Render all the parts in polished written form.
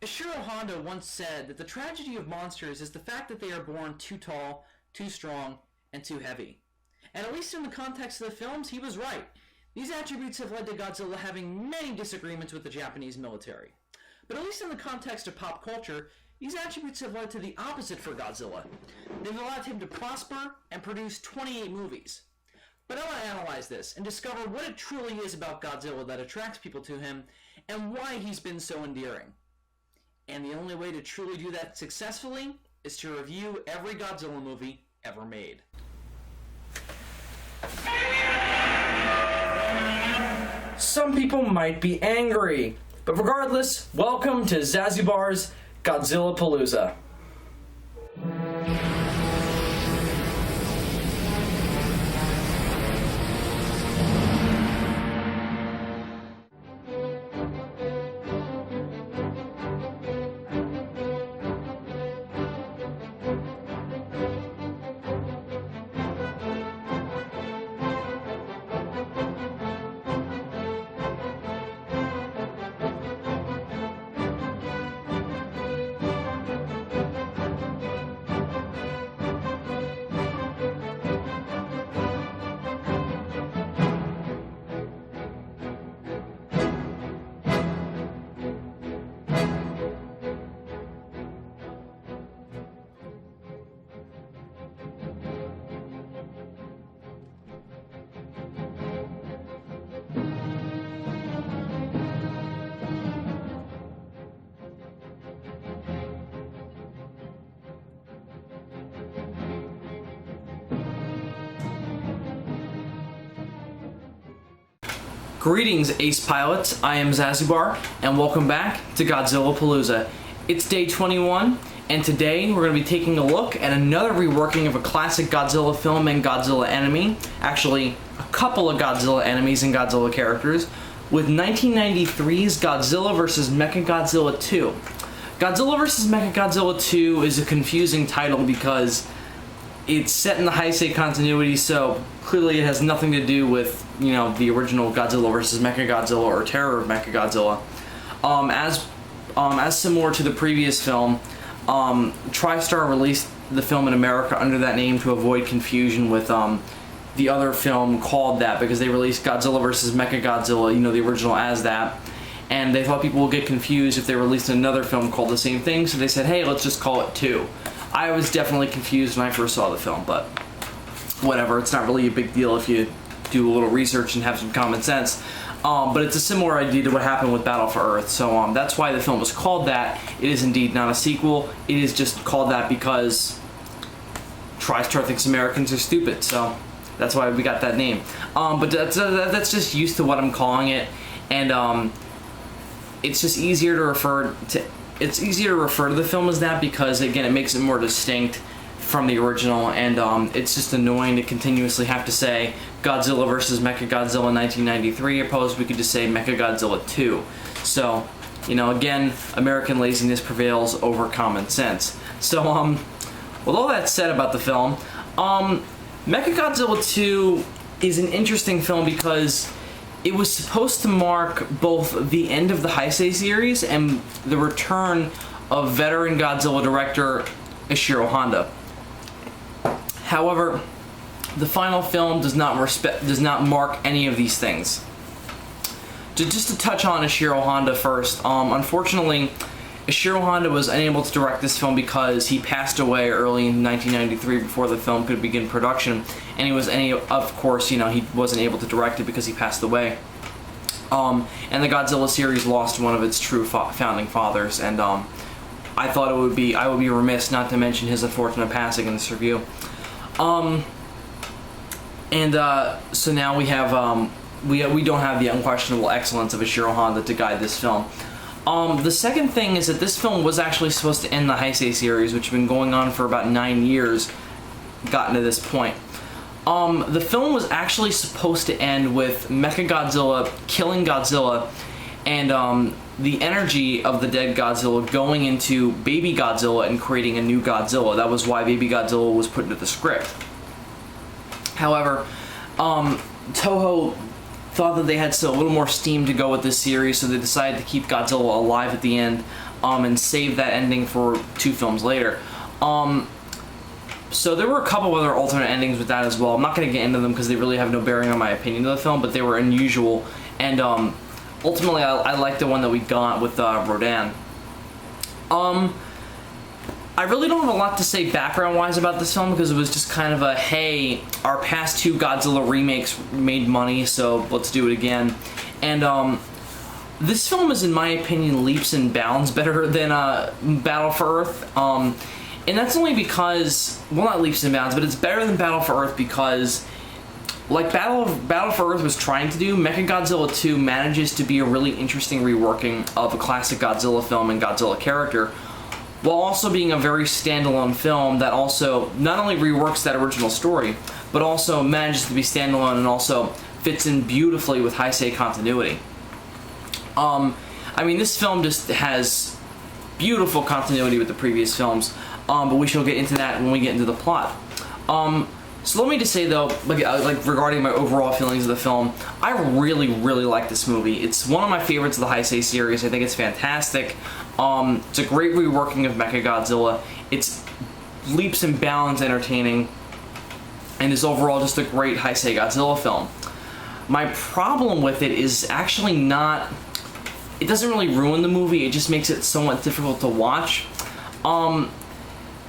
Ishiro Honda once said that the tragedy of monsters is the fact that they are born too tall, too strong, and too heavy. And at least in the context of the films, he was right. These attributes have led to Godzilla having many disagreements with the Japanese military. But at least in the context of pop culture, these attributes have led to the opposite for Godzilla. They've allowed him to prosper and produce 28 movies. But I want to analyze this and discover what it truly is about Godzilla that attracts people to him and why he's been so endearing. And the only way to truly do that successfully is to review every Godzilla movie ever made. Some people might be angry, but regardless, welcome to Zazubaar's Godzilla Palooza. Greetings, Ace Pilots. I am Zazubaar, and welcome back to Godzilla Palooza. It's day 21, and today we're going to be taking a look at another reworking of a classic Godzilla film and Godzilla enemy. Actually, a couple of Godzilla enemies and Godzilla characters, with 1993's Godzilla vs. Mechagodzilla 2. Godzilla vs. Mechagodzilla 2 is a confusing title because it's set in the heisei continuity, so clearly it has nothing to do with, you know, the original Godzilla vs. Mechagodzilla or Terror of Mechagodzilla. As similar to the previous film, TriStar released the film in America under that name to avoid confusion with the other film called that, because they released Godzilla vs. Mechagodzilla, you know, the original as that, and they thought people would get confused if they released another film called the same thing, so they said, hey, let's just call it 2. I was definitely confused when I first saw the film, but whatever, it's not really a big deal if you do a little research and have some common sense. But it's a similar idea to what happened with Battle for Earth, so that's why the film was called that. It is indeed not a sequel. It is just called that because TriStar thinks Americans are stupid, so that's why we got that name. But that's just used to what I'm calling it, and it's just easier to refer to. It's easier to refer to the film as that because, again, it makes it more distinct from the original, and it's just annoying to continuously have to say Godzilla vs. Mechagodzilla 1993, opposed we could just say Mechagodzilla 2. So, you know, again, American laziness prevails over common sense. So, with all that said about the film, Mechagodzilla 2 is an interesting film because it was supposed to mark both the end of the Heisei series and the return of veteran Godzilla director Ishiro Honda. However, the final film does not mark any of these things. Just to touch on Ishiro Honda first, unfortunately, Ishiro Honda was unable to direct this film because he passed away early in 1993 before the film could begin production, and of course, you know, he wasn't able to direct it because he passed away. And the Godzilla series lost one of its true founding fathers, and I thought I would be remiss not to mention his unfortunate passing in this review. So now we have we don't have the unquestionable excellence of Ishiro Honda to guide this film. The second thing is that this film was actually supposed to end the Heisei series, which had been going on for about 9 years, gotten to this point. The film was actually supposed to end with Mechagodzilla killing Godzilla, and the energy of the dead Godzilla going into Baby Godzilla and creating a new Godzilla. That was why Baby Godzilla was put into the script. However, Toho thought that they had still a little more steam to go with this series, so they decided to keep Godzilla alive at the end. and saved that ending for 2 films later. So there were a couple other alternate endings with that as well. I'm not going to get into them because they really have no bearing on my opinion of the film, but they were unusual. And ultimately, I like the one that we got with Rodan. I really don't have a lot to say background-wise about this film because it was just kind of a, hey, our past 2 Godzilla remakes made money, so let's do it again. And this film is, in my opinion, leaps and bounds better than Battle for Earth. And that's only because, well, not leaps and bounds, but it's better than Battle for Earth because, like Battle for Earth was trying to do, Mechagodzilla 2 manages to be a really interesting reworking of a classic Godzilla film and Godzilla character, while also being a very standalone film that also not only reworks that original story, but also manages to be standalone and also fits in beautifully with heisei continuity. I mean, this film just has beautiful continuity with the previous films, but we shall get into that when we get into the plot. So let me just say though, like regarding my overall feelings of the film, I really, really like this movie. It's one of my favorites of the heisei series. I think it's fantastic. It's a great reworking of Mechagodzilla. It's leaps and bounds entertaining, and is overall just a great heisei Godzilla film. My problem with it is actually not, it doesn't really ruin the movie, it just makes it somewhat difficult to watch.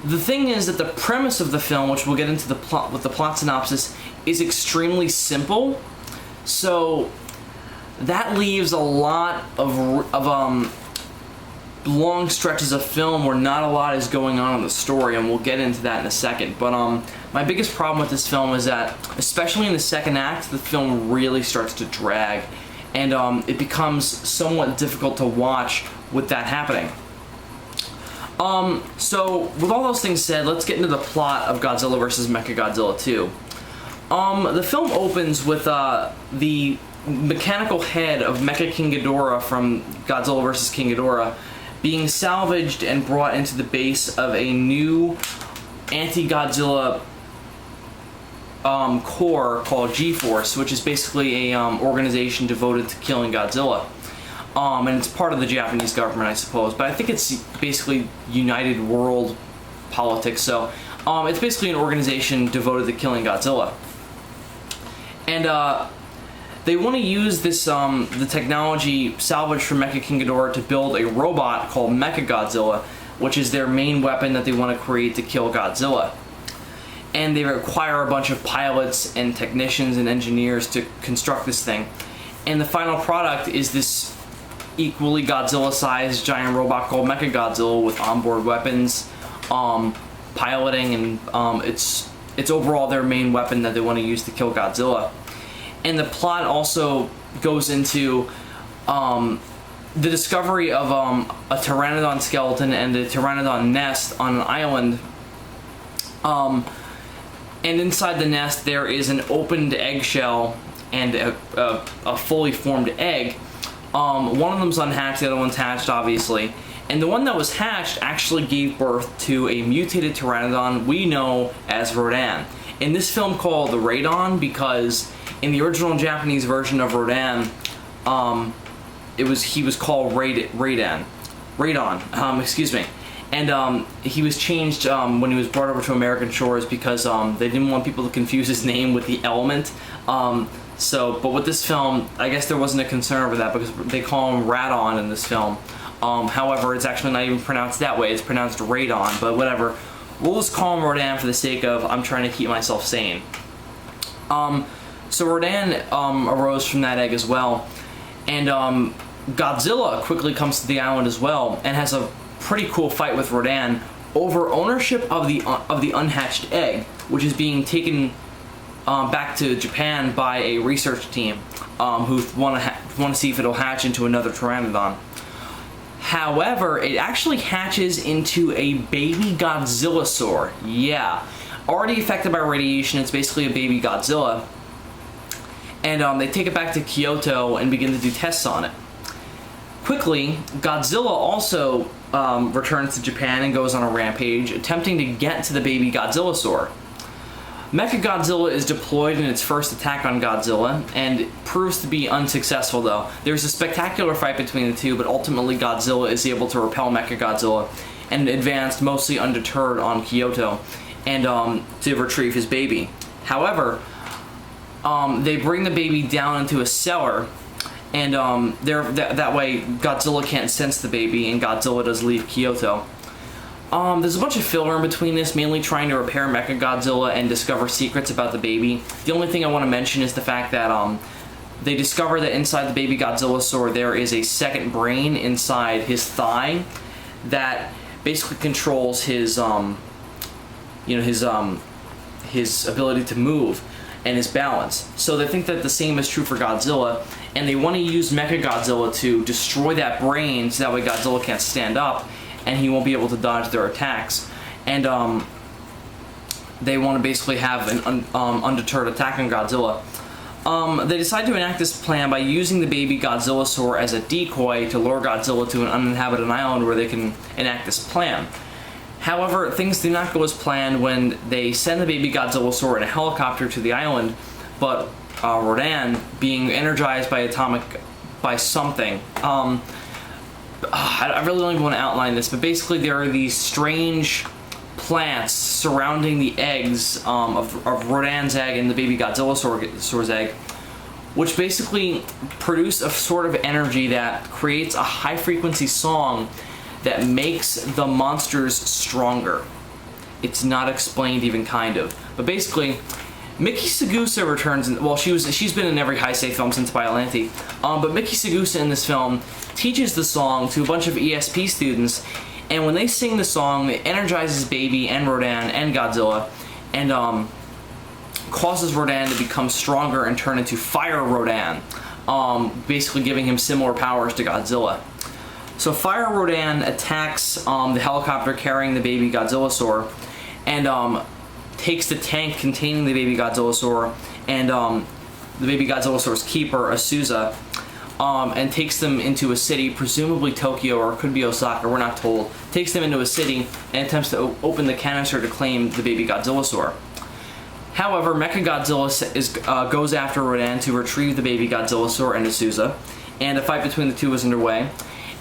The thing is that the premise of the film, which we'll get into the plot with the plot synopsis, is extremely simple. So that leaves a lot of long stretches of film where not a lot is going on in the story, and we'll get into that in a second. But my biggest problem with this film is that, especially in the second act, the film really starts to drag, and it becomes somewhat difficult to watch with that happening. So with all those things said, let's get into the plot of Godzilla vs. Mechagodzilla 2. The film opens with the mechanical head of Mecha King Ghidorah from Godzilla vs. King Ghidorah being salvaged and brought into the base of a new anti-Godzilla corps called G-Force, which is basically a organization devoted to killing Godzilla. And it's part of the Japanese government, I suppose, but I think it's basically United World Politics, so it's basically an organization devoted to killing Godzilla. And they want to use this the technology salvaged from Mecha King Ghidorah to build a robot called Mechagodzilla, which is their main weapon that they want to create to kill Godzilla. And they require a bunch of pilots and technicians and engineers to construct this thing. And the final product is this equally Godzilla-sized giant robot called Mechagodzilla with onboard weapons, piloting, and it's overall their main weapon that they want to use to kill Godzilla. And the plot also goes into the discovery of a Pteranodon skeleton and a Pteranodon nest on an island. And inside the nest there is an opened eggshell and a fully formed egg. One of them's unhatched, the other one's hatched, obviously. And the one that was hatched actually gave birth to a mutated Pteranodon we know as Rodan. In this film called the Radon, because in the original Japanese version of Rodan, he was called Radon, excuse me. And he was changed when he was brought over to American shores because they didn't want people to confuse his name with the element. But with this film, I guess there wasn't a concern over that because they call him Radon in this film. However, it's actually not even pronounced that way. It's pronounced Radon, but whatever. We'll just call him Rodan for the sake of I'm trying to keep myself sane. So Rodan arose from that egg as well. And Godzilla quickly comes to the island as well and has a pretty cool fight with Rodan over ownership of the unhatched egg, which is being taken back to Japan by a research team who want to see if it'll hatch into another Pteranodon. However, it actually hatches into a baby Godzillasaur. Yeah, already affected by radiation. It's basically a baby Godzilla. And they take it back to Kyoto and begin to do tests on it. Quickly, Godzilla also returns to Japan and goes on a rampage, attempting to get to the baby Godzillasaur. Mechagodzilla is deployed in its first attack on Godzilla, and proves to be unsuccessful though. There's a spectacular fight between the two, but ultimately Godzilla is able to repel Mechagodzilla and advanced mostly undeterred on Kyoto, and to retrieve his baby. However, they bring the baby down into a cellar, and that way Godzilla can't sense the baby, and Godzilla does leave Kyoto. There's a bunch of filler in between this, mainly trying to repair Mechagodzilla and discover secrets about the baby. The only thing I want to mention is the fact that they discover that inside the baby Godzilla sword there is a second brain inside his thigh that basically controls his his ability to move and his balance. So they think that the same is true for Godzilla, and they want to use Mechagodzilla to destroy that brain so that way Godzilla can't stand up and he won't be able to dodge their attacks. And they want to basically have an undeterred attack on Godzilla. They decide to enact this plan by using the baby Godzilla sword as a decoy to lure Godzilla to an uninhabited island where they can enact this plan. However, things do not go as planned when they send the baby Godzilla sword in a helicopter to the island, but Rodan, being energized by something, I really don't even want to outline this, but basically there are these strange plants surrounding the eggs of Rodan's egg and the baby Godzilla sword's egg, which basically produce a sort of energy that creates a high frequency song that makes the monsters stronger. It's not explained even kind of, but basically Miki Sagusa returns well, she's been in every heisei film since Biollante, but Miki Sagusa in this film teaches the song to a bunch of ESP students, and when they sing the song, it energizes Baby and Rodan and Godzilla, and causes Rodan to become stronger and turn into Fire Rodan, basically giving him similar powers to Godzilla. So Fire Rodan attacks the helicopter carrying the baby Godzilla sword, and takes the tank containing the baby Godzilla sword and the baby Godzilla sword's keeper, Asuza, and takes them into a city, presumably Tokyo or it could be Osaka, we're not told. Takes them into a city and attempts to open the canister to claim the baby Godzilla sword. However, Mechagodzilla goes after Rodan to retrieve the baby Godzilla sword and Asuza, and a fight between the two is underway,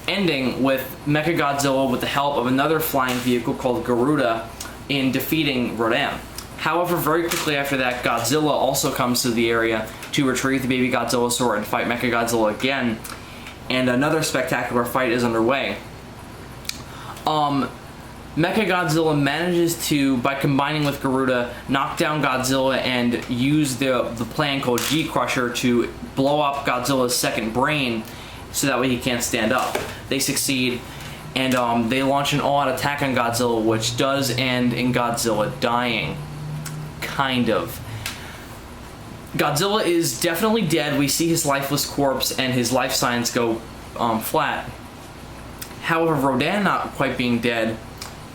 ending with Mechagodzilla with the help of another flying vehicle called Garuda in defeating Rodan. However, very quickly after that, Godzilla also comes to the area to retrieve the baby Godzilla sword and fight Mechagodzilla again, and another spectacular fight is underway. Mechagodzilla manages to, by combining with Garuda, knock down Godzilla and use the plan called G-Crusher to blow up Godzilla's second brain so that way he can't stand up. They succeed, and they launch an all-out attack on Godzilla, which does end in Godzilla dying. Kind of. Godzilla is definitely dead. We see his lifeless corpse and his life signs go flat. However, Rodan, not quite being dead,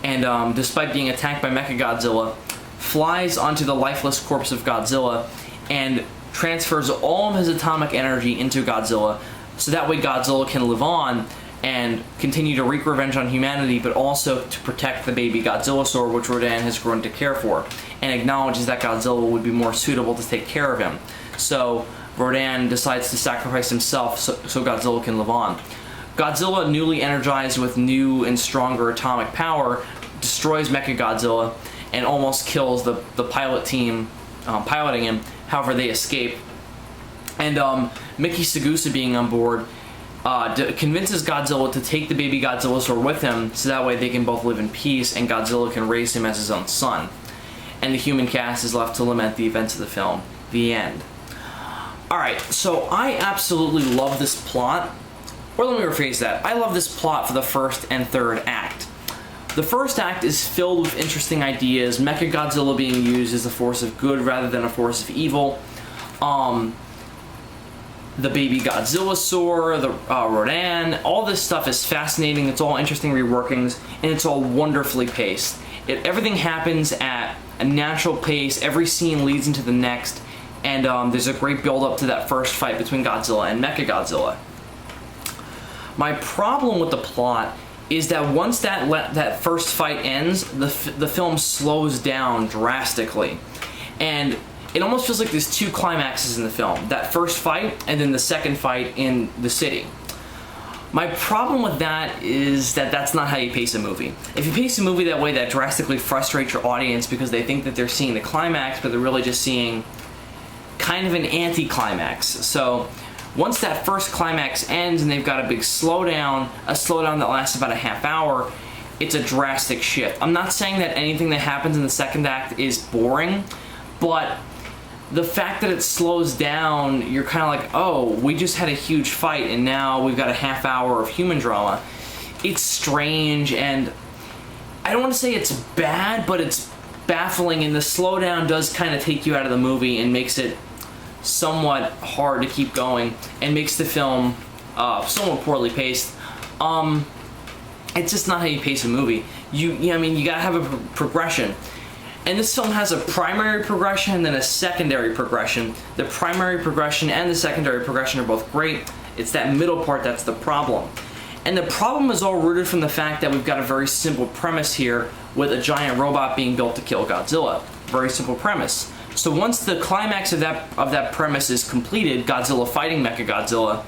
and despite being attacked by Mechagodzilla, flies onto the lifeless corpse of Godzilla and transfers all of his atomic energy into Godzilla, so that way Godzilla can live on and continue to wreak revenge on humanity, but also to protect the baby Godzilla sword, which Rodan has grown to care for, and acknowledges that Godzilla would be more suitable to take care of him. So Rodan decides to sacrifice himself so Godzilla can live on. Godzilla, newly energized with new and stronger atomic power, destroys Mechagodzilla and almost kills the pilot team piloting him. However, they escape. And Miki Sagusa, being on board, convinces Godzilla to take the baby Godzilla sword with him so that way they can both live in peace and Godzilla can raise him as his own son. And the human cast is left to lament the events of the film. The end. Alright, so I absolutely love this plot. Or let me rephrase that. I love this plot for the first and third act. The first act is filled with interesting ideas, Mechagodzilla being used as a force of good rather than a force of evil. The baby Godzilla sword, the Rodan, all this stuff is fascinating. It's all interesting reworkings, and it's all wonderfully paced. Everything happens at a natural pace. Every scene leads into the next, and there's a great build up to that first fight between Godzilla and Mechagodzilla. My problem with the plot is that once that first fight ends, the film slows down drastically. and it almost feels like there's two climaxes in the film. That first fight, and then the second fight in the city. My problem with that is that that's not how you pace a movie. If you pace a movie that way, that drastically frustrates your audience because they think that they're seeing the climax, but they're really just seeing kind of an anti-climax. So once that first climax ends and they've got a big slowdown, a slowdown that lasts about a half hour, it's a drastic shift. I'm not saying that anything that happens in the second act is boring, but the fact that it slows down, you're kind of like, oh, we just had a huge fight and now we've got a half hour of human drama. It's strange, and I don't want to say it's bad, but it's baffling, and the slowdown does kind of take you out of the movie and makes it somewhat hard to keep going and makes the film somewhat poorly paced. It's just not how you pace a movie. I mean, you gotta have a progression. And this film has a primary progression and then a secondary progression. The primary progression and the secondary progression are both great. It's that middle part that's the problem. And the problem is all rooted from the fact that we've got a very simple premise here with a giant robot being built to kill Godzilla. Very simple premise. So once the climax of that premise is completed, Godzilla fighting Mechagodzilla,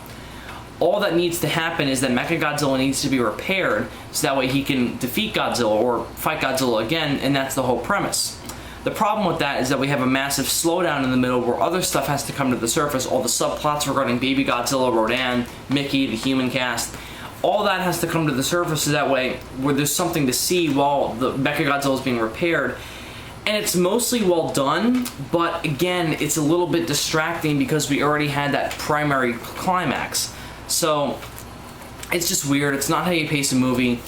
all that needs to happen is that Mechagodzilla needs to be repaired so that way he can defeat Godzilla or fight Godzilla again, and that's the whole premise. The problem with that is that we have a massive slowdown in the middle where other stuff has to come to the surface. All the subplots regarding Baby Godzilla, Rodan, Mickey, the human cast, all that has to come to the surface so that way where there's something to see while the Mechagodzilla is being repaired. And it's mostly well done, but again, it's a little bit distracting because we already had that primary climax. So it's just weird. It's not how you pace a movie,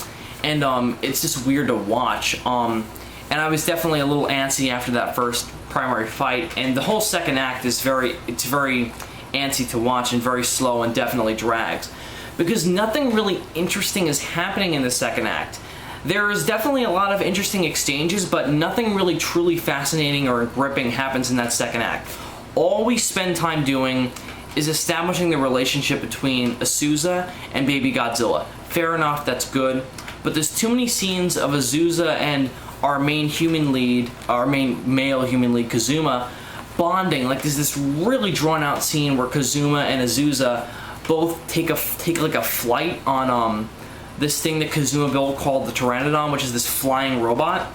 and it's just weird to watch. And I was definitely a little antsy after that first primary fight, and the whole second act is very antsy to watch and very slow and definitely drags because nothing really interesting is happening in the second act. There is definitely a lot of interesting exchanges, but nothing really truly fascinating or gripping happens in that second act. All we spend time doing is establishing the relationship between Azusa and Baby Godzilla. Fair enough, that's good, but there's too many scenes of Azusa and our main human lead, our main male human lead, Kazuma, bonding. Like there's this really drawn out scene where Kazuma and Azusa both take like a flight on this thing that Kazuma built called the Pteranodon, which is this flying robot,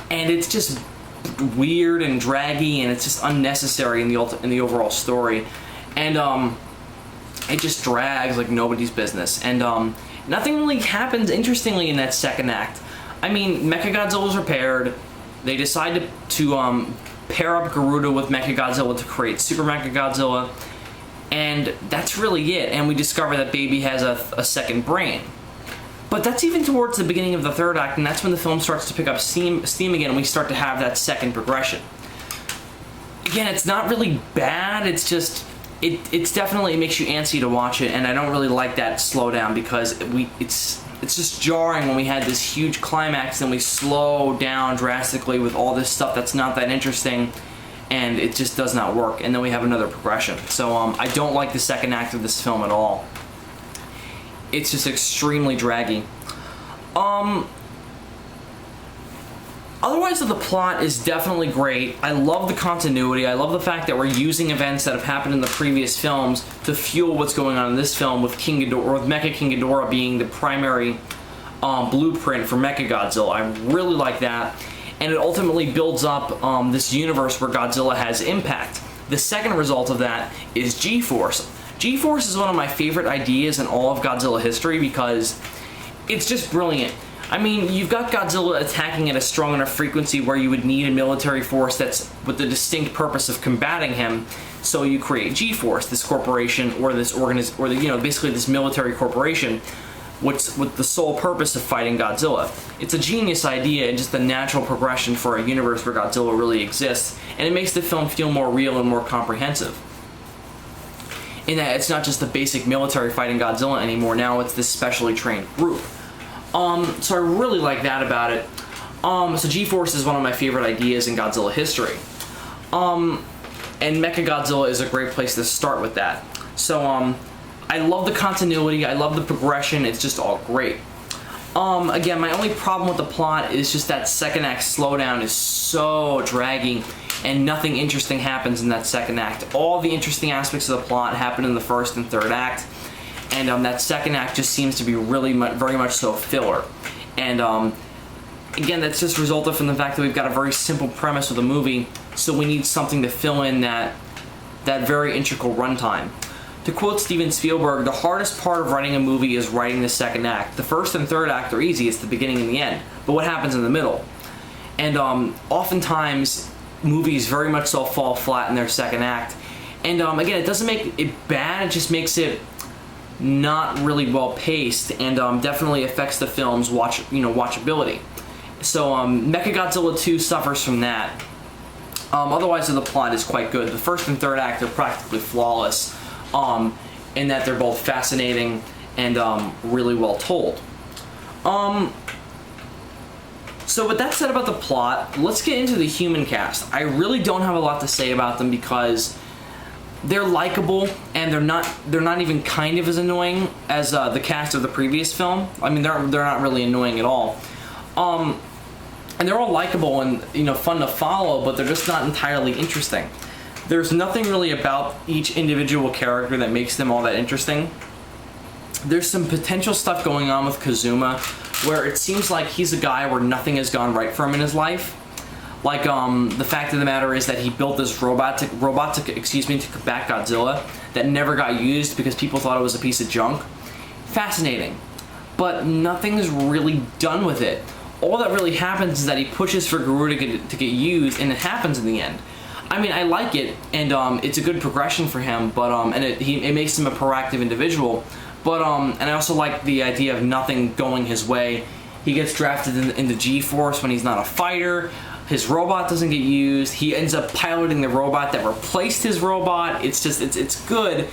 and it's just weird and draggy, and it's just unnecessary in the overall story. And it just drags like nobody's business. And nothing really happens interestingly in that second act. I mean, Mechagodzilla's repaired. They decide to pair up Garuda with Mechagodzilla to create Super Mechagodzilla. And that's really it. And we discover that Baby has a second brain. But that's even towards the beginning of the third act, and that's when the film starts to pick up steam again, and we start to have that second progression. Again, it's not really bad. It's just it definitely makes you antsy to watch it, and I don't really like that slowdown because it's just jarring when we had this huge climax and we slow down drastically with all this stuff that's not that interesting, and it just does not work, and then we have another progression. So I don't like the second act of this film at all. It's just extremely draggy. Otherwise, the plot is definitely great. I love the continuity. I love the fact that we're using events that have happened in the previous films to fuel what's going on in this film, with King Ghidorah, with Mecha King Ghidorah being the primary blueprint for Mechagodzilla. I really like that, and it ultimately builds up this universe where Godzilla has impact. The second result of that is G-Force. G-Force is one of my favorite ideas in all of Godzilla history because it's just brilliant. I mean, you've got Godzilla attacking at a strong enough frequency where you would need a military force that's with the distinct purpose of combating him. So you create G-Force, this corporation or this basically this military corporation, with the sole purpose of fighting Godzilla. It's a genius idea and just a natural progression for a universe where Godzilla really exists, and it makes the film feel more real and more comprehensive. In that it's not just the basic military fighting Godzilla anymore. Now it's this specially trained group. So I really like that about it. So G-Force is one of my favorite ideas in Godzilla history. And Mechagodzilla is a great place to start with that. So I love the continuity, I love the progression, it's just all great. Again, my only problem with the plot is just that second act slowdown is so dragging. and nothing interesting happens in that second act. All the interesting aspects of the plot happen in the first and third act, and that second act just seems to be really very much so filler. And again, that's just resulted from the fact that we've got a very simple premise of the movie, so we need something to fill in that very integral runtime. To quote Steven Spielberg, the hardest part of writing a movie is writing the second act. The first and third act are easy, it's the beginning and the end. But what happens in the middle? And oftentimes, movies very much so fall flat in their second act. And again, it doesn't make it bad, it just makes it not really well paced, and definitely affects the film's watchability. So Mechagodzilla 2 suffers from that. Otherwise, the plot is quite good. The first and third act are practically flawless, in that they're both fascinating and really well told. So with that said about the plot, let's get into the human cast. I really don't have a lot to say about them because they're likable, and they're not even kind of as annoying as the cast of the previous film. I mean, they're not really annoying at all. And they're all likable and fun to follow, but they're just not entirely interesting. There's nothing really about each individual character that makes them all that interesting. There's some potential stuff going on with Kazuma, where it seems like he's a guy where nothing has gone right for him in his life. Like the fact of the matter is that he built this robot to combat Godzilla that never got used because people thought it was a piece of junk. Fascinating, but nothing's really done with it. All that really happens is that he pushes for Guru to get used, and it happens in the end. I mean, I like it, and it's a good progression for him, but it makes him a proactive individual. But and I also like the idea of nothing going his way. He gets drafted in the G-Force when he's not a fighter. His robot doesn't get used. He ends up piloting the robot that replaced his robot. It's just it's good,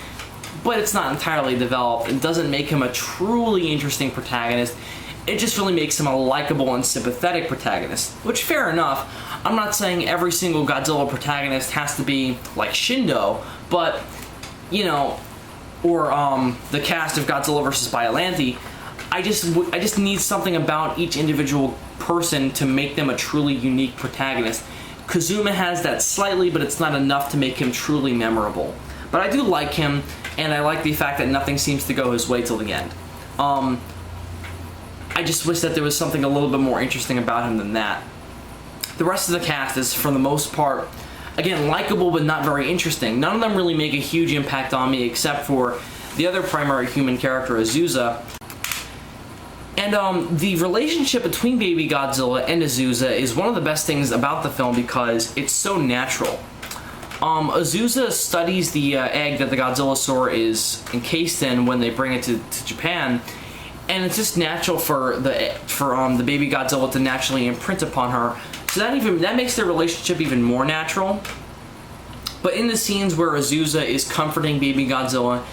but it's not entirely developed. It doesn't make him a truly interesting protagonist. It just really makes him a likable and sympathetic protagonist, which, fair enough. I'm not saying every single Godzilla protagonist has to be like Shindo, but or the cast of Godzilla vs. Biollante. I just need something about each individual person to make them a truly unique protagonist. Kazuma has that slightly, but it's not enough to make him truly memorable. But I do like him, and I like the fact that nothing seems to go his way till the end. I just wish that there was something a little bit more interesting about him than that. The rest of the cast is, for the most part, again, likable but not very interesting. None of them really make a huge impact on me except for the other primary human character, Azusa. And the relationship between Baby Godzilla and Azusa is one of the best things about the film because it's so natural. Azusa studies the egg that the Godzillasaur is encased in when they bring it to Japan, and it's just natural for the Baby Godzilla to naturally imprint upon her. So that makes their relationship even more natural. But in the scenes where Azusa is comforting Baby Godzilla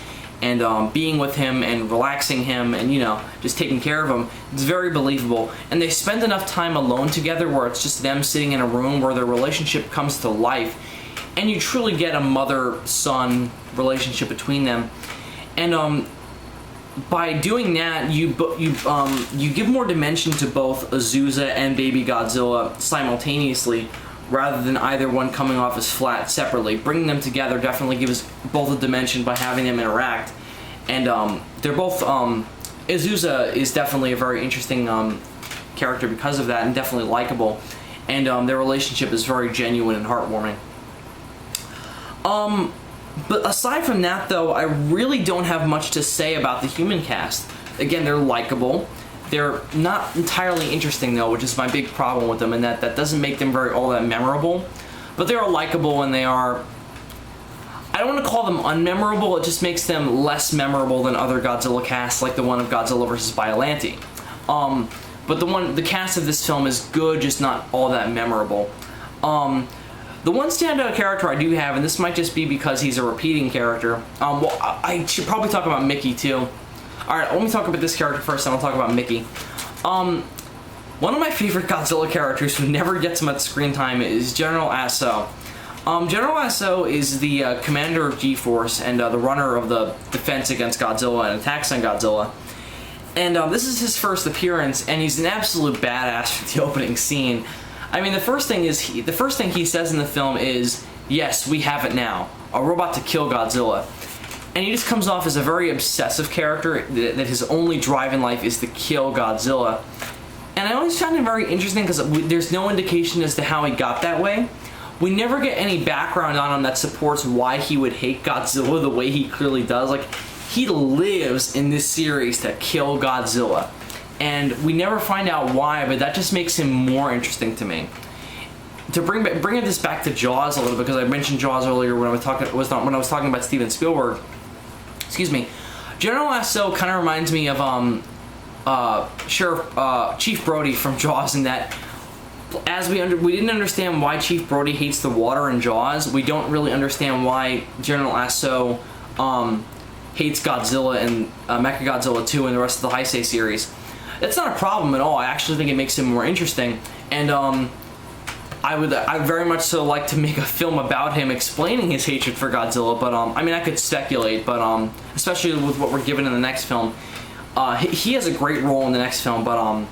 and being with him and relaxing him and just taking care of him, it's very believable. And they spend enough time alone together where it's just them sitting in a room where their relationship comes to life, and you truly get a mother-son relationship between them. And by doing that, you give more dimension to both Azusa and Baby Godzilla simultaneously, rather than either one coming off as flat separately. Bringing them together definitely gives both a dimension by having them interact. And they're both Azusa is definitely a very interesting character because of that, and definitely likable. And their relationship is very genuine and heartwarming. But aside from that, though, I really don't have much to say about the human cast. Again, they're likable. They're not entirely interesting, though, which is my big problem with them, and that doesn't make them all that memorable. But they are likable, and they are... I don't want to call them unmemorable, it just makes them less memorable than other Godzilla casts, like the one of Godzilla vs. Biollante. But the cast of this film is good, just not all that memorable. The one standout character I do have, and this might just be because he's a repeating character, well, I should probably talk about Mickey too. Alright, let me talk about this character first, and I'll talk about Mickey. One of my favorite Godzilla characters who never gets much screen time is General Aso. General Aso is the commander of G-Force and the runner of the defense against Godzilla and attacks on Godzilla. And this is his first appearance, and he's an absolute badass for the opening scene. I mean, the first thing he says in the film is, "Yes, we have it now. We're about to kill Godzilla." And he just comes off as a very obsessive character, that his only drive in life is to kill Godzilla. And I always found it very interesting because there's no indication as to how he got that way. We never get any background on him that supports why he would hate Godzilla the way he clearly does. Like, he lives in this series to kill Godzilla. And we never find out why, but that just makes him more interesting to me. To bring this back to Jaws a little bit, because I mentioned Jaws earlier when I was talking about Steven Spielberg. Excuse me. General Lasso kind of reminds me of Chief Brody from Jaws, in that as we didn't understand why Chief Brody hates the water in Jaws, we don't really understand why General Lasso hates Godzilla and Mechagodzilla 2 and the rest of the Heisei series. That's not a problem at all. I actually think it makes him more interesting, and I very much so like to make a film about him explaining his hatred for Godzilla, but I mean, I could speculate, but especially with what we're given in the next film. He has a great role in the next film, but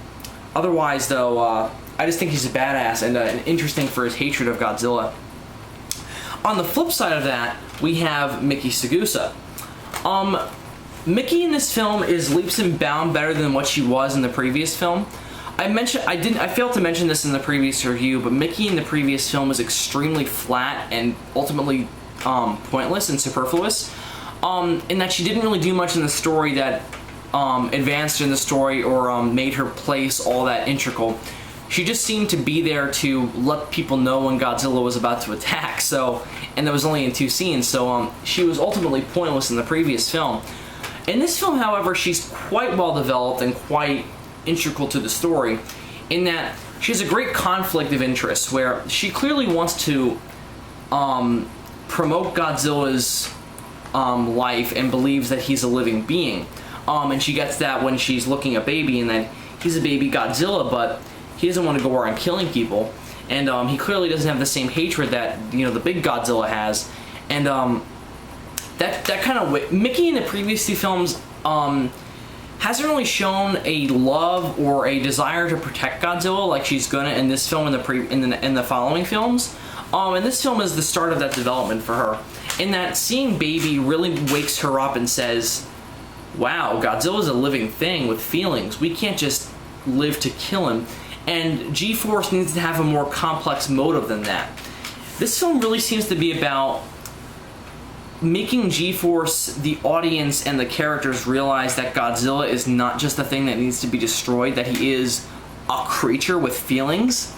otherwise though, I just think he's a badass and interesting for his hatred of Godzilla. On the flip side of that, we have Miki Sagusa. Miki in this film is leaps and bounds better than what she was in the previous film. I failed to mention this in the previous review, but Miki in the previous film was extremely flat and ultimately pointless and superfluous, in that she didn't really do much in the story that advanced in the story or made her place all that integral. She just seemed to be there to let people know when Godzilla was about to attack, and that was only in 2 scenes, so she was ultimately pointless in the previous film. In this film, however, she's quite well developed and quite integral to the story, in that she has a great conflict of interest where she clearly wants to promote Godzilla's life and believes that he's a living being, and she gets that when she's looking at Baby, and that he's a baby Godzilla, but he doesn't want to go around killing people, and he clearly doesn't have the same hatred that the big Godzilla has, and that kind of Miki in the previous 2 films hasn't really shown a love or a desire to protect Godzilla like she's gonna in this film in the following films. And this film is the start of that development for her, in that seeing Baby really wakes her up and says, wow, Godzilla's a living thing with feelings. We can't just live to kill him. And G-Force needs to have a more complex motive than that. This film really seems to be about making G-Force, the audience, and the characters realize that Godzilla is not just a thing that needs to be destroyed, that he is a creature with feelings.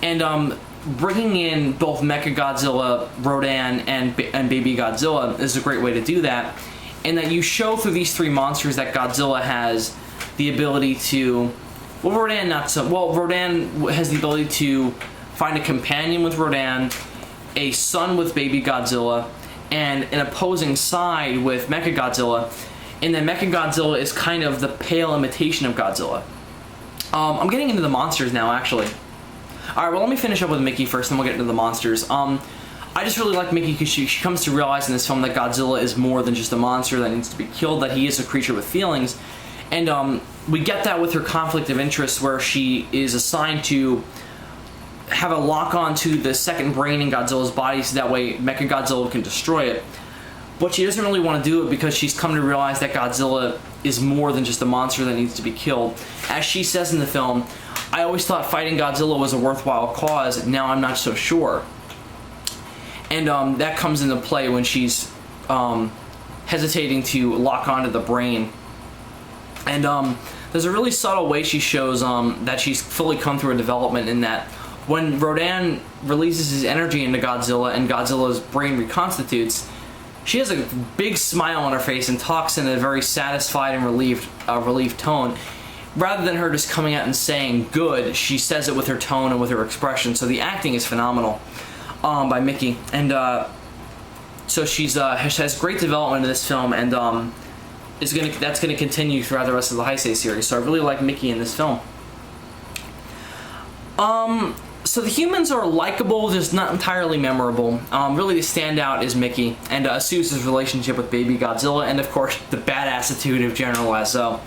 And bringing in both Mechagodzilla, Rodan, and Baby Godzilla is a great way to do that. And that you show through these 3 monsters that Godzilla has the ability to... Well, Rodan not so... Well, Rodan has the ability to find a companion with Rodan, a son with Baby Godzilla, and an opposing side with Mechagodzilla, and then Mechagodzilla is kind of the pale imitation of Godzilla. I'm getting into the monsters now, actually. Alright, well, let me finish up with Miki first, then we'll get into the monsters. I just really like Miki because she comes to realize in this film that Godzilla is more than just a monster that needs to be killed, that he is a creature with feelings. And we get that with her conflict of interest, where she is assigned to have a lock on to the second brain in Godzilla's body so that way Mechagodzilla can destroy it. But she doesn't really want to do it because she's come to realize that Godzilla is more than just a monster that needs to be killed. As she says in the film, I always thought fighting Godzilla was a worthwhile cause, now I'm not so sure. And that comes into play when she's hesitating to lock onto the brain. And there's a really subtle way she shows that she's fully come through a development, in that when Rodan releases his energy into Godzilla and Godzilla's brain reconstitutes, she has a big smile on her face and talks in a very satisfied and relieved tone. Rather than her just coming out and saying good, she says it with her tone and with her expression. So the acting is phenomenal by Miki, and so she has great development in this film, and that's gonna continue throughout the rest of the Heisei series. So I really like Miki in this film. So the humans are likable, just not entirely memorable. Really the standout is Miki, and Seuss's relationship with Baby Godzilla, and of course the badass attitude of General Lasso.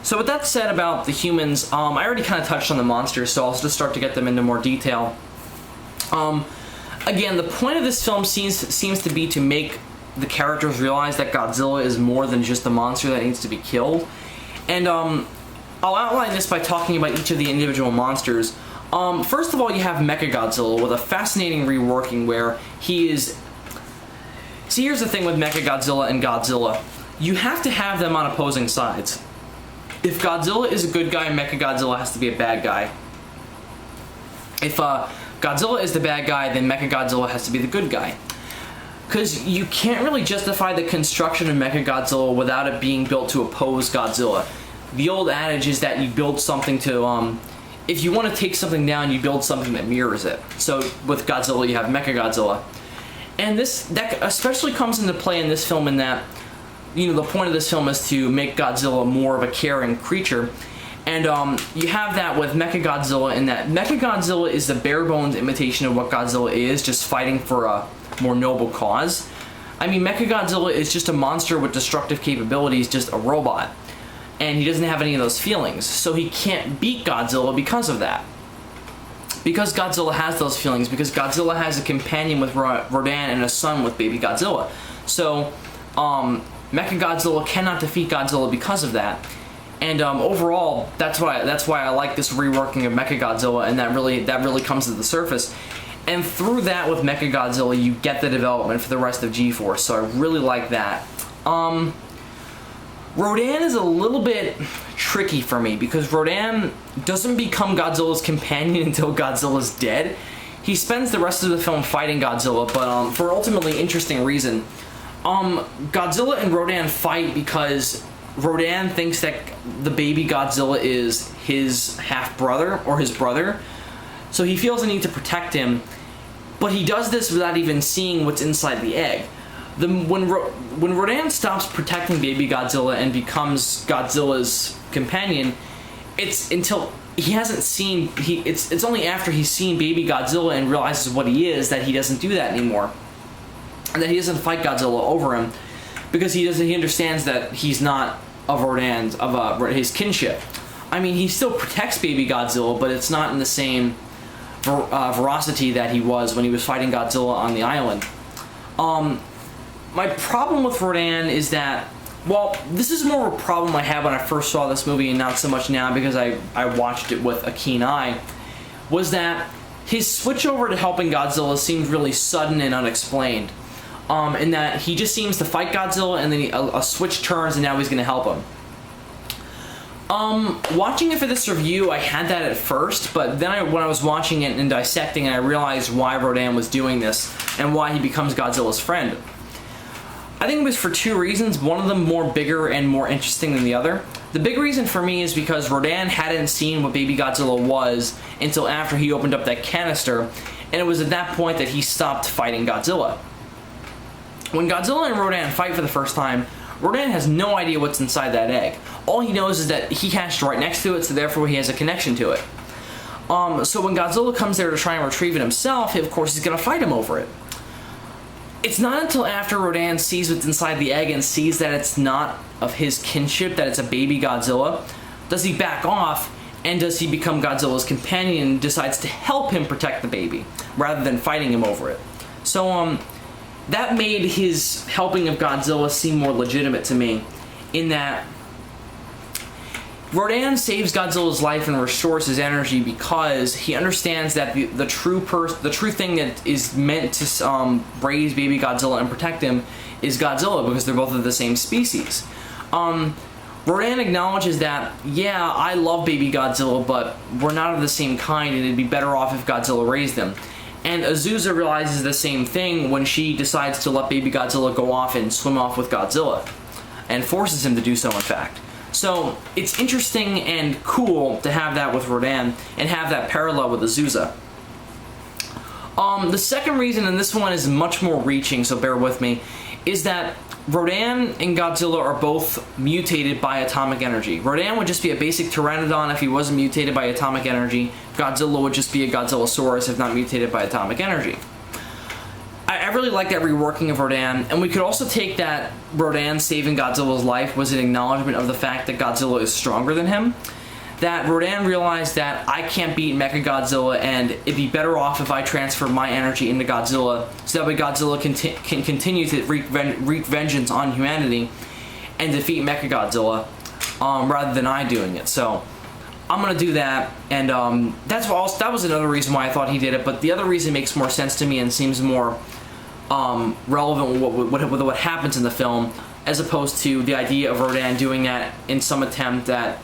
So with that said about the humans, I already kind of touched on the monsters, so I'll just start to get them into more detail. Again, the point of this film seems to be to make the characters realize that Godzilla is more than just a monster that needs to be killed. And I'll outline this by talking about each of the individual monsters. First of all, you have Mechagodzilla with a fascinating reworking where he is... See, here's the thing with Mechagodzilla and Godzilla. You have to have them on opposing sides. If Godzilla is a good guy, Mechagodzilla has to be a bad guy. If Godzilla is the bad guy, then Mechagodzilla has to be the good guy. Because you can't really justify the construction of Mechagodzilla without it being built to oppose Godzilla. The old adage is that you build something to, if you want to take something down, you build something that mirrors it. So with Godzilla, you have Mechagodzilla. And that especially comes into play in this film in that, you know, the point of this film is to make Godzilla more of a caring creature. And you have that with Mechagodzilla in that Mechagodzilla is the bare bones imitation of what Godzilla is, just fighting for a more noble cause. I mean, Mechagodzilla is just a monster with destructive capabilities, just a robot. And he doesn't have any of those feelings. So he can't beat Godzilla because of that. Because Godzilla has those feelings, because Godzilla has a companion with Rodan and a son with baby Godzilla. So, Mechagodzilla cannot defeat Godzilla because of that. And overall, that's why I like this reworking of Mechagodzilla, and that really comes to the surface. And through that with Mechagodzilla, you get the development for the rest of G-Force, so I really like that. Rodan is a little bit tricky for me, because Rodan doesn't become Godzilla's companion until Godzilla's dead. He spends the rest of the film fighting Godzilla, but for an ultimately interesting reason. Godzilla and Rodan fight because Rodan thinks that the baby Godzilla is his half-brother, or his brother, so he feels the need to protect him, but he does this without even seeing what's inside the egg. When Rodan stops protecting baby Godzilla and becomes Godzilla's companion, it's until he hasn't seen, it's only after he's seen baby Godzilla and realizes what he is that he doesn't do that anymore. And that he doesn't fight Godzilla over him, because he understands that he's not of Rodan's, his kinship. I mean, he still protects baby Godzilla, but it's not in the same veracity that he was when he was fighting Godzilla on the island. My problem with Rodan is that, well, this is more of a problem I had when I first saw this movie and not so much now because I watched it with a keen eye, was that his switch over to helping Godzilla seemed really sudden and unexplained. In that he just seems to fight Godzilla and then a switch turns and now he's going to help him. Watching it for this review, I had that at first, but then when I was watching it and dissecting, I realized why Rodan was doing this and why he becomes Godzilla's friend. I think it was for two reasons, one of them more bigger and more interesting than the other. The big reason for me is because Rodan hadn't seen what baby Godzilla was until after he opened up that canister, and it was at that point that he stopped fighting Godzilla. When Godzilla and Rodan fight for the first time, Rodan has no idea what's inside that egg. All he knows is that he hatched right next to it, so therefore he has a connection to it. So when Godzilla comes there to try and retrieve it himself, of course he's going to fight him over it. It's not until after Rodan sees what's inside the egg and sees that it's not of his kinship, that it's a baby Godzilla, does he back off and does he become Godzilla's companion and decides to help him protect the baby rather than fighting him over it. So that made his helping of Godzilla seem more legitimate to me, in that Rodan saves Godzilla's life and restores his energy because he understands that the true thing that is meant to raise baby Godzilla and protect him is Godzilla, because they're both of the same species. Rodan acknowledges that, yeah, I love baby Godzilla, but we're not of the same kind and it'd be better off if Godzilla raised him. And Azusa realizes the same thing when she decides to let baby Godzilla go off and swim off with Godzilla, and forces him to do so, in fact. So it's interesting and cool to have that with Rodan and have that parallel with Azusa. The second reason, and this one is much more reaching, so bear with me, is that Rodan and Godzilla are both mutated by atomic energy. Rodan would just be a basic pteranodon if he wasn't mutated by atomic energy. Godzilla would just be a Godzillasaurus if not mutated by atomic energy. I really like that reworking of Rodan, and we could also take that Rodan saving Godzilla's life was an acknowledgement of the fact that Godzilla is stronger than him. That Rodan realized that I can't beat Mechagodzilla, and it'd be better off if I transfer my energy into Godzilla, so that way Godzilla can continue to wreak vengeance on humanity and defeat Mechagodzilla, rather than I doing it. So I'm gonna do that, and that was another reason why I thought he did it. But the other reason makes more sense to me and seems more relevant with what happens in the film, as opposed to the idea of Rodan doing that in some attempt at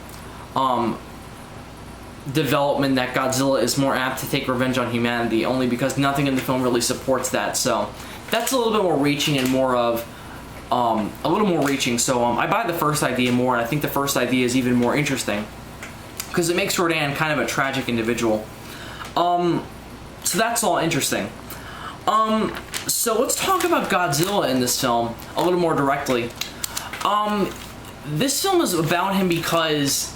development that Godzilla is more apt to take revenge on humanity, only because nothing in the film really supports that. So that's a little bit more reaching and more of a little more reaching. So I buy the first idea more, and I think the first idea is even more interesting because it makes Rodan kind of a tragic individual. So that's all interesting. So let's talk about Godzilla in this film a little more directly. This film is about him because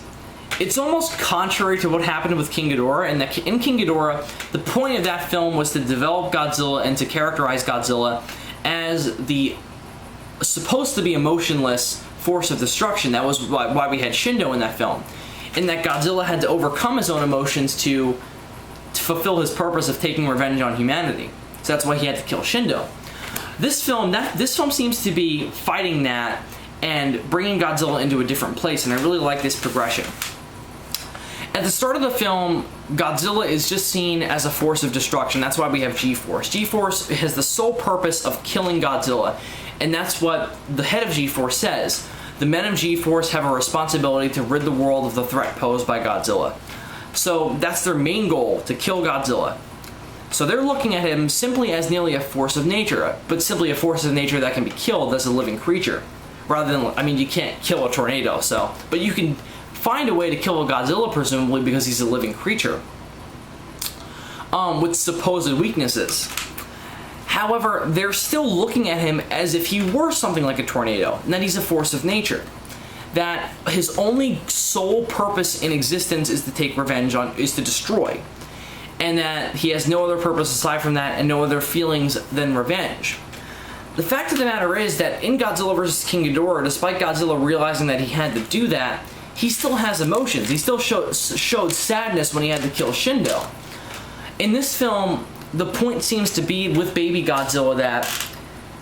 it's almost contrary to what happened with King Ghidorah, and that in King Ghidorah, the point of that film was to develop Godzilla and to characterize Godzilla as the supposed to be emotionless force of destruction. That was why we had Shindo in that film, and that Godzilla had to overcome his own emotions to fulfill his purpose of taking revenge on humanity. So that's why he had to kill Shindo. This film seems to be fighting that and bringing Godzilla into a different place, and I really like this progression. At the start of the film, Godzilla is just seen as a force of destruction. That's why we have G-Force. G-Force has the sole purpose of killing Godzilla, and that's what the head of G-Force says. The men of G-Force have a responsibility to rid the world of the threat posed by Godzilla. So that's their main goal, to kill Godzilla. So they're looking at him simply as nearly a force of nature, but simply a force of nature that can be killed as a living creature. Rather than, I mean, you can't kill a tornado, so, but you can find a way to kill a Godzilla, presumably because he's a living creature with supposed weaknesses. However, they're still looking at him as if he were something like a tornado, and that he's a force of nature. That his only sole purpose in existence is to take revenge on, is to destroy. And that he has no other purpose aside from that, and no other feelings than revenge. The fact of the matter is that in Godzilla vs. King Ghidorah, despite Godzilla realizing that he had to do that, he still has emotions. He still showed sadness when he had to kill Shindo. In this film, the point seems to be with baby Godzilla that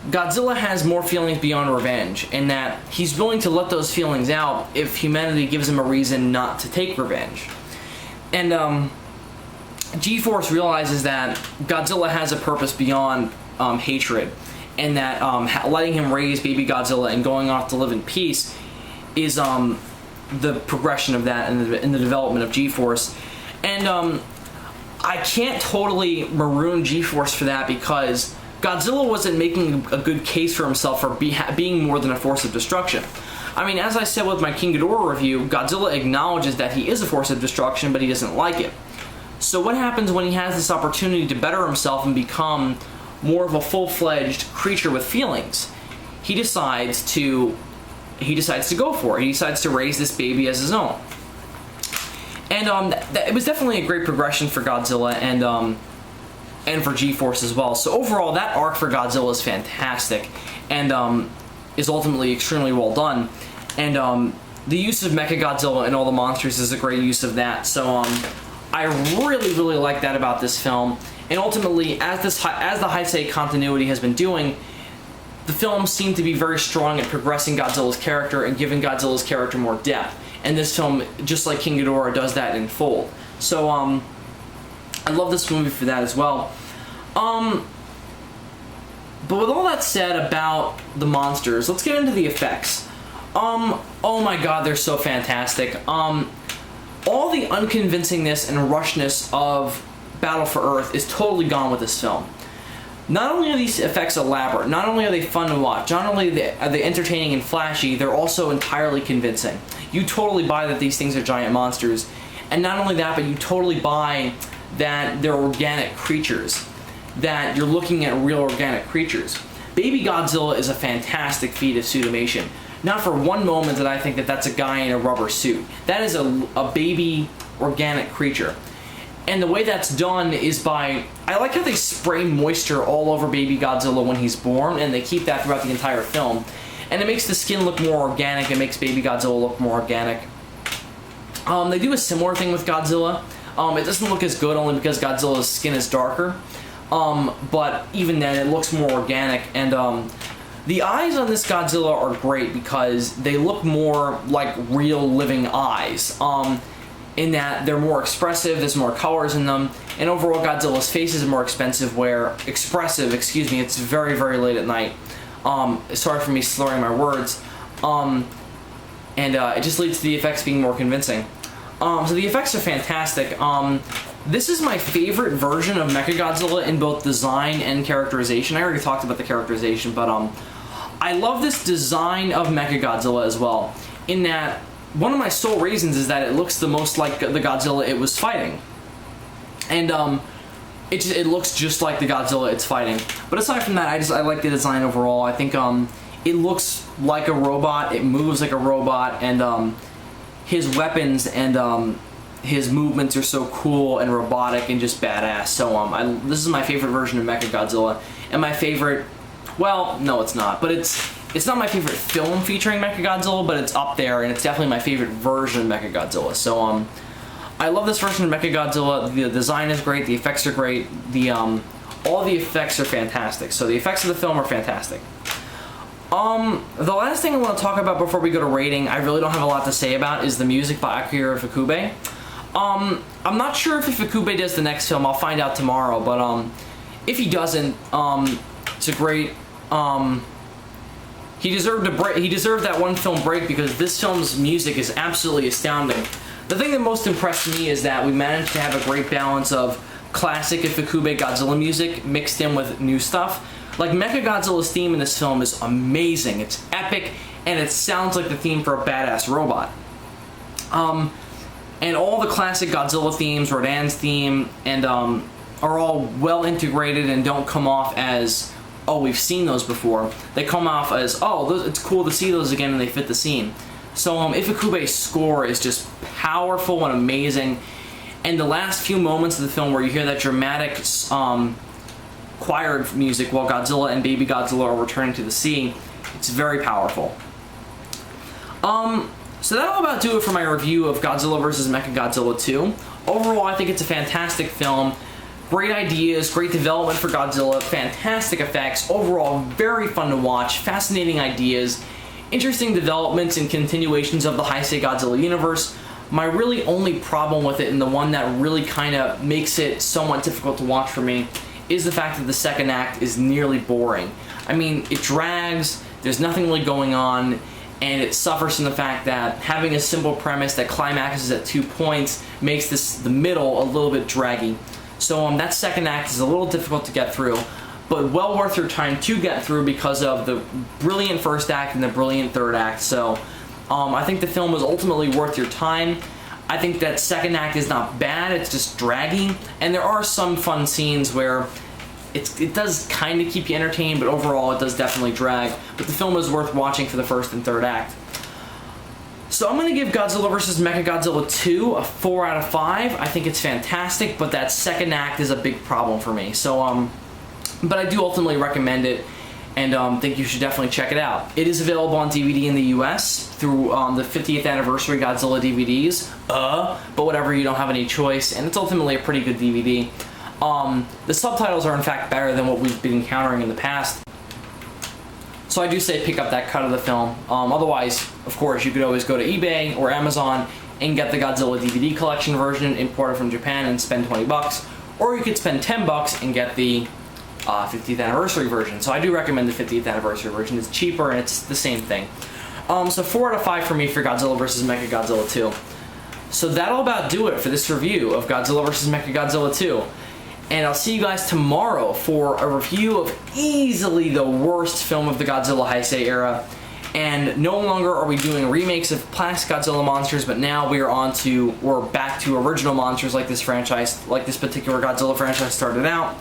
Godzilla has more feelings beyond revenge, and that he's willing to let those feelings out if humanity gives him a reason not to take revenge. And G-Force realizes that Godzilla has a purpose beyond hatred, and that letting him raise baby Godzilla and going off to live in peace is the progression of that in the development of G-Force. And I can't totally maroon G-Force for that, because Godzilla wasn't making a good case for himself for being more than a force of destruction. I mean, as I said with my King Ghidorah review, Godzilla acknowledges that he is a force of destruction, but he doesn't like it. So what happens when he has this opportunity to better himself and become more of a full-fledged creature with feelings? He decides to go for it. He decides to raise this baby as his own. And it was definitely a great progression for Godzilla and for G-Force as well. So overall, that arc for Godzilla is fantastic, and is ultimately extremely well done. And the use of Mechagodzilla and all the monsters is a great use of that. So I really, really like that about this film. And ultimately, as the heisei continuity has been doing, the films seem to be very strong at progressing Godzilla's character and giving Godzilla's character more depth. And this film, just like King Ghidorah, does that in full. So I love this movie for that as well. But with all that said about the monsters, let's get into the effects. Oh my god, they're so fantastic. All the unconvincingness and rushness of Battle for Earth is totally gone with this film. Not only are these effects elaborate, not only are they fun to watch, not only are they entertaining and flashy, they're also entirely convincing. You totally buy that these things are giant monsters. And not only that, but you totally buy that they're organic creatures. That you're looking at real organic creatures. Baby Godzilla is a fantastic feat of suitimation. Not for one moment did I think that that's a guy in a rubber suit. That is a baby organic creature. And the way that's done is by, I like how they spray moisture all over baby Godzilla when he's born, and they keep that throughout the entire film. And it makes the skin look more organic, it makes baby Godzilla look more organic. They do a similar thing with Godzilla. It doesn't look as good only because Godzilla's skin is darker. But even then, it looks more organic. And the eyes on this Godzilla are great because they look more like real living eyes. In that they're more expressive, there's more colors in them, and overall Godzilla's face is more expressive, it's very, very late at night. Sorry for me slurring my words. It just leads to the effects being more convincing. So the effects are fantastic. This is my favorite version of Mechagodzilla in both design and characterization. I already talked about the characterization, but I love this design of Mechagodzilla as well, in that one of my sole reasons is that it looks the most like the Godzilla it was fighting. And it looks just like the Godzilla it's fighting. But aside from that, I like the design overall. I think it looks like a robot, it moves like a robot, and his weapons and his movements are so cool and robotic and just badass. So this is my favorite version of Mechagodzilla, and my favorite, well, no it's not, but it's not my favorite film featuring Mechagodzilla, but it's up there, and it's definitely my favorite version of Mechagodzilla. So I love this version of Mechagodzilla. The design is great, the effects are great, all the effects are fantastic. So the effects of the film are fantastic. The last thing I want to talk about before we go to rating, I really don't have a lot to say about, is the music by Akira Ifukube. I'm not sure if Ifukube does the next film. I'll find out tomorrow, but if he doesn't, it's a great, he deserved a break. He deserved that one film break because this film's music is absolutely astounding. The thing that most impressed me is that we managed to have a great balance of classic Ifukube Godzilla music mixed in with new stuff. Like Mechagodzilla's theme in this film is amazing. It's epic, and it sounds like the theme for a badass robot. And all the classic Godzilla themes, Rodan's theme, and are all well integrated and don't come off as, oh, we've seen those before. They come off as, oh, it's cool to see those again, and they fit the scene. So Ifukube's score is just powerful and amazing. And the last few moments of the film where you hear that dramatic choir music while Godzilla and baby Godzilla are returning to the sea, it's very powerful. So that'll about do it for my review of Godzilla vs. Mechagodzilla 2. Overall, I think it's a fantastic film. Great ideas, great development for Godzilla, fantastic effects, overall very fun to watch, fascinating ideas, interesting developments and continuations of the heisei Godzilla universe. My really only problem with it, and the one that really kind of makes it somewhat difficult to watch for me, is the fact that the second act is nearly boring. I mean, it drags, there's nothing really going on, and it suffers from the fact that having a simple premise that climaxes at 2 points makes the middle a little bit draggy. So that second act is a little difficult to get through, but well worth your time to get through because of the brilliant first act and the brilliant third act. So I think the film was ultimately worth your time. I think that second act is not bad, it's just draggy, and there are some fun scenes where it does kind of keep you entertained, but overall it does definitely drag. But the film is worth watching for the first and third act. So I'm going to give Godzilla vs. Mechagodzilla 2 a 4 out of 5. I think it's fantastic, but that second act is a big problem for me. So, but I do ultimately recommend it, and think you should definitely check it out. It is available on DVD in the US through the 50th anniversary Godzilla DVDs. But whatever, you don't have any choice, and it's ultimately a pretty good DVD. The subtitles are in fact better than what we've been encountering in the past. So I do say pick up that cut of the film. Otherwise, of course, you could always go to eBay or Amazon and get the Godzilla DVD collection version imported from Japan and spend 20 bucks. Or you could spend 10 bucks and get the 50th anniversary version. So I do recommend the 50th anniversary version. It's cheaper and it's the same thing. So 4 out of 5 for me for Godzilla vs. Mechagodzilla 2. So that'll about do it for this review of Godzilla vs. Mechagodzilla 2. And I'll see you guys tomorrow for a review of easily the worst film of the Godzilla heisei era. And no longer are we doing remakes of past Godzilla monsters, but now we're back to original monsters like this franchise, like this particular Godzilla franchise started out.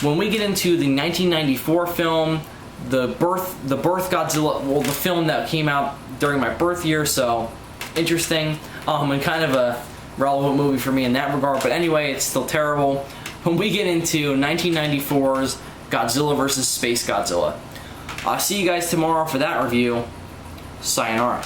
When we get into the 1994 film, the birth Godzilla, well, the film that came out during my birth year, so interesting, and kind of a relevant movie for me in that regard. But anyway, it's still terrible. When we get into 1994's Godzilla vs. Spacegodzilla. I'll see you guys tomorrow for that review. Sayonara.